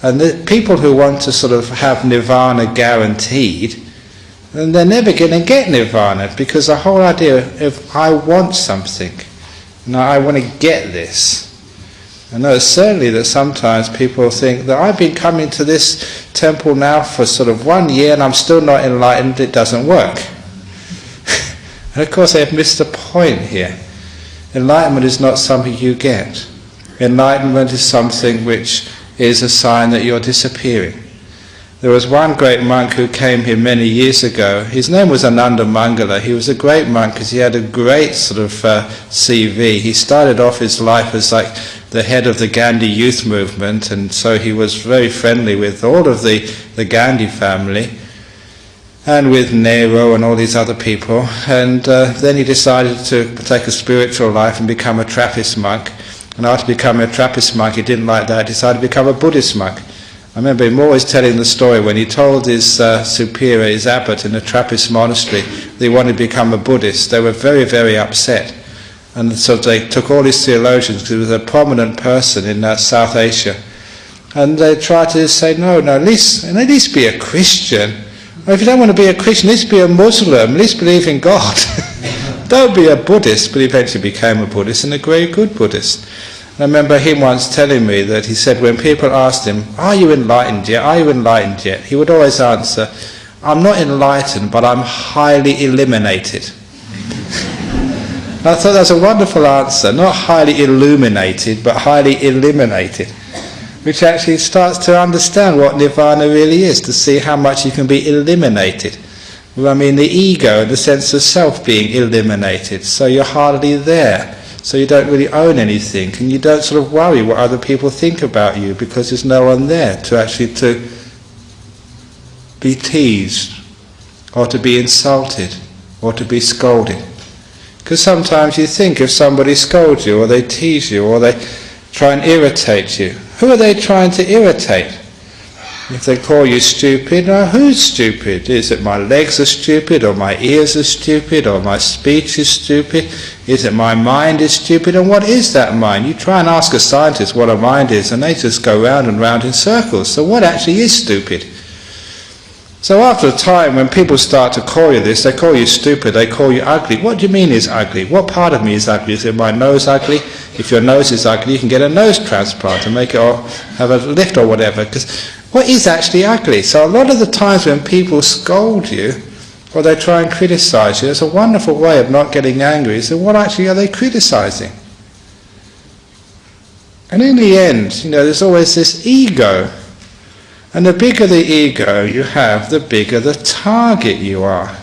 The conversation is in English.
And the people who want to sort of have nirvana guaranteed, then they're never going to get nirvana, because the whole idea of I want something, I want to get this. I know certainly that sometimes people think that I've been coming to this temple now for sort of 1 year and I'm still not enlightened, it doesn't work. And of course they've missed the point here. Enlightenment is not something you get. Enlightenment is something which is a sign that you're disappearing. There was one great monk who came here many years ago. His name was Ananda Mangala. He was a great monk because he had a great sort of CV. He started off his life as like the head of the Gandhi youth movement, and so he was very friendly with all of the Gandhi family and with Nehru and all these other people. And then he decided to take a spiritual life and become a Trappist monk. And after becoming a Trappist monk, he didn't like that, he decided to become a Buddhist monk. I remember him always telling the story when he told his superior, his abbot in a Trappist monastery, that he wanted to become a Buddhist. They were very, very upset. And so they took all these theologians, because he was a prominent person in South Asia, and they tried to say, no, at least be a Christian. Or if you don't want to be a Christian, at least be a Muslim, at least believe in God. Don't be a Buddhist. But he eventually became a Buddhist, and a very good Buddhist. I remember him once telling me that he said when people asked him, are you enlightened yet? Are you enlightened yet? He would always answer, I'm not enlightened, but I'm highly eliminated. I thought that was a wonderful answer, not highly illuminated, but highly eliminated, which actually starts to understand what nirvana really is, to see how much you can be eliminated. Well, I mean the ego and the sense of self being eliminated, so you're hardly there. So you don't really own anything, and you don't sort of worry what other people think about you, because there's no one there to actually to be teased, or to be insulted, or to be scolded. Because sometimes you think if somebody scolds you, or they tease you, or they try and irritate you, who are they trying to irritate? If they call you stupid, now who's stupid? Is it my legs are stupid, or my ears are stupid, or my speech is stupid? Is it my mind is stupid? And what is that mind? You try and ask a scientist what a mind is, and they just go round and round in circles. So what actually is stupid? So after a time, when people start to call you this, they call you stupid, they call you ugly. What do you mean is ugly? What part of me is ugly? Is it my nose ugly? If your nose is ugly, you can get a nose transplant and make it, or have a lift or whatever. Because what is actually ugly? So a lot of the times when people scold you, or they try and criticize you, it's a wonderful way of not getting angry. So what actually are they criticizing? And in the end, there's always this ego. And the bigger the ego you have, the bigger the target you are.